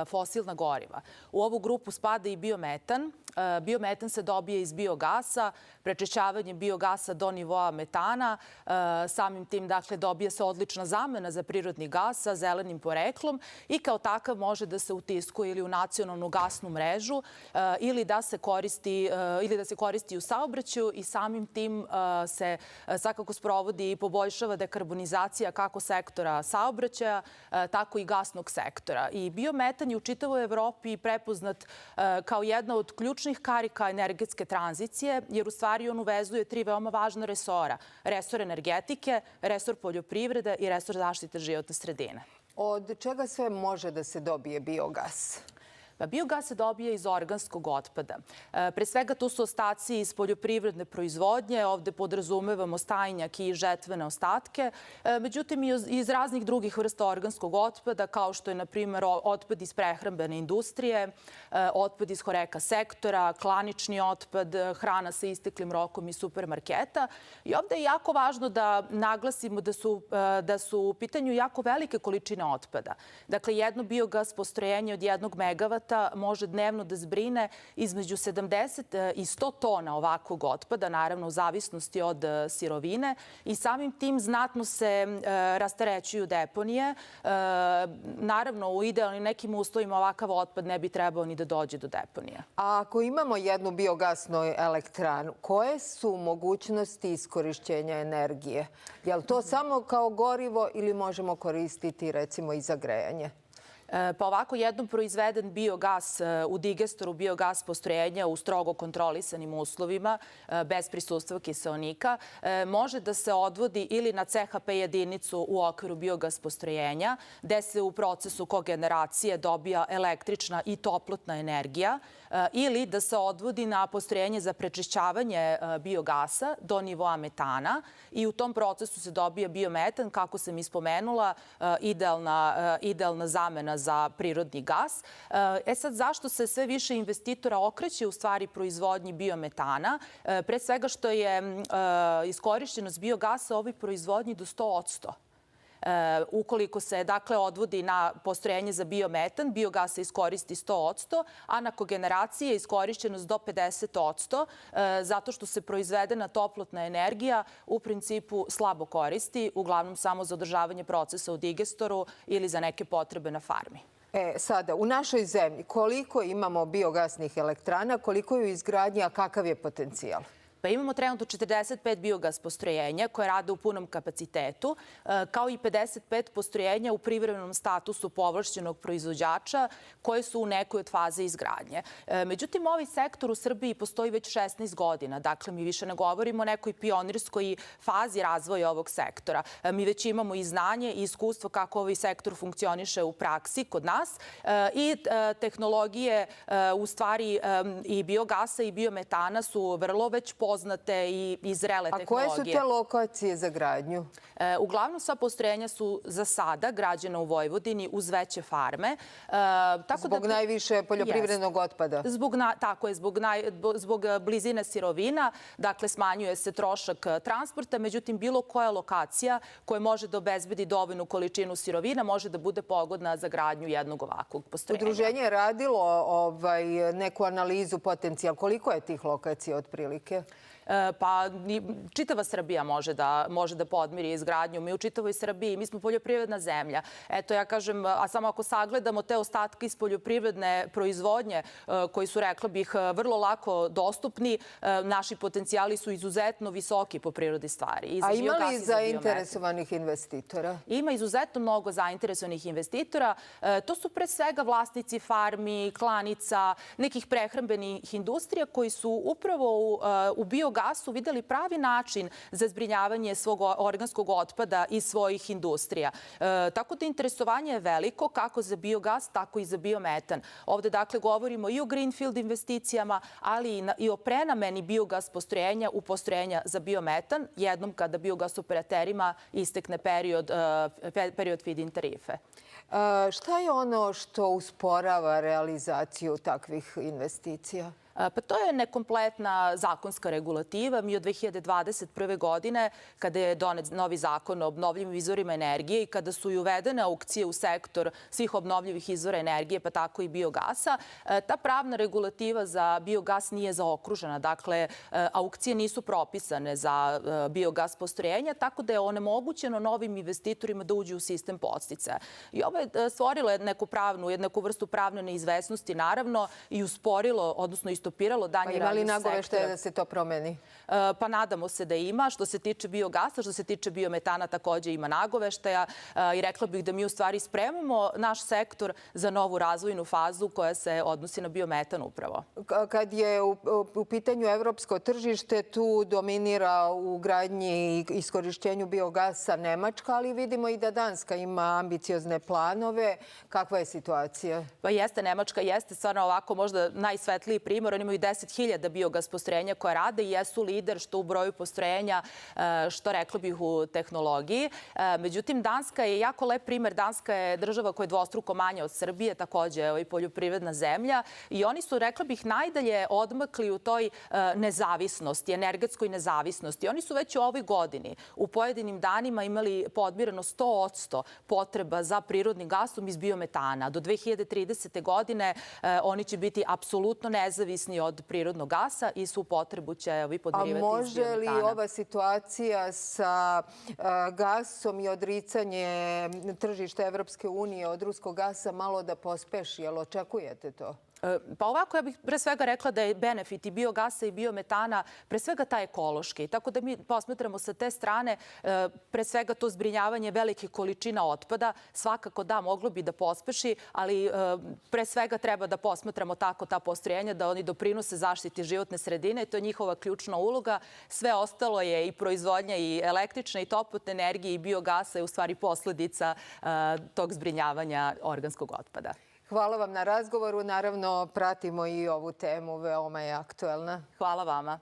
fosilna goriva. U ovu grupu spada i biometan. Biometan se dobije iz biogasa, prečišćavanjem biogasa do nivoa metana. Samim tim, dakle, dobije se odlična zamena za prirodni gas sa zelenim poreklom i kao takav može da se utiskuje ili u nacionalnu gasnu mrežu ili da se koristi u saobraćaju i samim tim se svakako sprovodi i poboljšava dekarbonizacija kako sektora saobraćaja, tako i gasnog sektora. I biometan je u čitavoj Evropi prepoznat kao jedna od ključnih karika energetske tranzicije, jer u stvari on uvezuje 3 veoma važna resora. Resor energetike, resor poljoprivrede i resor zaštite životne sredine. Od čega sve može da se dobije biogas? Biogas se dobije iz organskog otpada. Pre svega tu su ostaci iz poljoprivredne proizvodnje, ovde podrazumevamo stajnjak i žetvene ostatke, međutim i iz raznih drugih vrsta organskog otpada, kao što je, na primjer, otpad iz prehrambene industrije, otpad iz horeka sektora, klanični otpad, hrana sa isteklim rokom iz supermarketa. I ovde je jako važno da naglasimo da su u pitanju jako velike količine otpada. Dakle, jedno biogas postrojenje od 1 megavata može dnevno da zbrine između 70 i 100 tona ovakvog otpada, naravno u zavisnosti od sirovine i samim tim znatno se rasterećuju deponije. Naravno, u idealnim nekim uslovima ovakav otpad ne bi trebao ni da dođe do deponija. A ako imamo jednu biogasnu elektranu, koje su mogućnosti iskorišćenja energije? Je li to samo kao gorivo ili možemo koristiti recimo i za grejanje? Pa ovako, jednom proizveden biogas u digesteru biogas postrojenja u strogo kontrolisanim uslovima, bez prisustva kiseonika, može da se odvodi ili na CHP jedinicu u okviru biogas postrojenja, gde se u procesu kogeneracije dobija električna i toplotna energija, ili da se odvodi na postrojenje za prečišćavanje biogasa do nivoa metana i u tom procesu se dobija biometan, kako sam ispomenula, idealna zamena za prirodni gas. Sad, zašto se sve više investitora okreće u stvari proizvodnji biometana? Pre svega što je iskorišćenost biogasa u ovoj proizvodnji do 100%. Ukoliko se, dakle, odvodi na postrojenje za biometan, biogas se iskoristi 100%, a na kogeneraciji je iskorišćenost do 50%, zato što se proizvedena toplotna energija u principu slabo koristi, uglavnom samo za održavanje procesa u digestoru ili za neke potrebe na farmi. Sada, u našoj zemlji koliko imamo biogasnih elektrana, koliko je u izgradnji, a kakav je potencijal? Pa imamo trenutno 45 biogas postrojenja koje rade u punom kapacitetu, kao i 55 postrojenja u privremenom statusu povlašćenog proizvođača koje su u nekoj od faze izgradnje. Međutim, ovaj sektor u Srbiji postoji već 16 godina. Dakle, mi više ne govorimo o nekoj pionirskoj fazi razvoja ovog sektora. Mi već imamo i znanje i iskustvo kako ovaj sektor funkcioniše u praksi kod nas i tehnologije, u stvari i biogasa i biometana su vrlo već poznate i zrele tehnologije. A koje su te lokacije za gradnju? Uglavnom, sva postrojenja su za sada građena u Vojvodini uz veće farme. Zbog najviše poljoprivrednog otpada? Tako je, zbog blizine sirovina. Dakle, smanjuje se trošak transporta, međutim, bilo koja lokacija koja može da obezbedi dovoljnu količinu sirovina može da bude pogodna za gradnju jednog ovakvog postrojenja. Udruženje je radilo neku analizu potencijal. Koliko je tih lokacija otprilike? Pa čitava Srbija može da podmiri izgradnju. Mi u čitavoj Srbiji, mi smo poljoprivredna zemlja. Eto, ja kažem, a samo ako sagledamo te ostatke iz poljoprivredne proizvodnje, koji su, rekla bih, vrlo lako dostupni, naši potencijali su izuzetno visoki po prirodi stvari. A ima li zainteresovanih investitora? Ima izuzetno mnogo zainteresovanih investitora. To su pre svega vlasnici farmi, klanica, nekih prehrambenih industrija koji su upravo u biogasu videli pravi način za zbrinjavanje svog organskog otpada iz svojih industrija. Tako da interesovanje je veliko kako za biogas, tako i za biometan. Ovde, dakle, govorimo i o greenfield investicijama, ali i o prenameni biogas postrojenja u postrojenja za biometan, jednom kada biogas operaterima istekne period feed-in tarife. Šta je ono što usporava realizaciju takvih investicija? Pa to je nekompletna zakonska regulativa. Mi od 2021. godine, kada je donet novi zakon o obnovljivim izvorima energije i kada su i uvedene aukcije u sektor svih obnovljivih izvora energije, pa tako i biogasa, ta pravna regulativa za biogas nije zaokružena. Dakle, aukcije nisu propisane za biogas postrojenja, tako da je onemogućeno novim investitorima da uđu u sistem podsticaja. I ovo je stvorilo neku vrstu pravne neizvesnosti, naravno, i usporilo, odnosno istopiralo dalje razvoj sektora. Ima li nagoveštaja da se to promeni? Pa nadamo se da ima. Što se tiče biogasa, što se tiče biometana, takođe ima nagoveštaja i rekla bih da mi u stvari spremamo naš sektor za novu razvojnu fazu koja se odnosi na biometan upravo. Kad je u pitanju evropsko tržište, tu dominira u gradnji i iskorišćenju biogasa Nemačka, ali vidimo i da Danska ima ambiciozne planove. Kakva je situacija? Pa jeste, Nemačka jeste stvarno ovako možda najsvetliji primjer. Oni imaju 10.000 biogas postrojenja koja rade i jesu lider što u broju postrojenja, što rekla bih u tehnologiji. Međutim, Danska je jako lep primjer. Danska je država koja je dvostruko manja od Srbije, takođe i poljoprivredna zemlja. I oni su, rekla bih, najdalje odmakli u toj nezavisnosti, energetskoj nezavisnosti. Oni su već u ovoj godini u pojedinim danima imali podmirano 100% potreba za prirodnim gasom iz biometana. Do 2030. godine oni će biti apsolutno nezavisni od prirodnog gasa i svu potrebu će podmirivati iz biometana. A može li ova situacija sa gasom i odricanje tržišta Evropske unije od ruskog gasa malo da pospeši? Jel očekujete to? Pa ovako, ja bih pre svega rekla da je benefit i biogasa i biometana pre svega taj ekološki. Tako da mi posmatramo sa te strane pre svega to zbrinjavanje velike količina otpada. Svakako da, moglo bi da pospeši, ali pre svega treba da posmatramo tako ta postrojenja da oni doprinose zaštiti životne sredine i to je njihova ključna uloga. Sve ostalo je i proizvodnja i električne i toplotne energije i biogasa je u stvari posledica tog zbrinjavanja organskog otpada. Hvala vam na razgovoru. Naravno, pratimo i ovu temu, veoma je aktuelna. Hvala vama.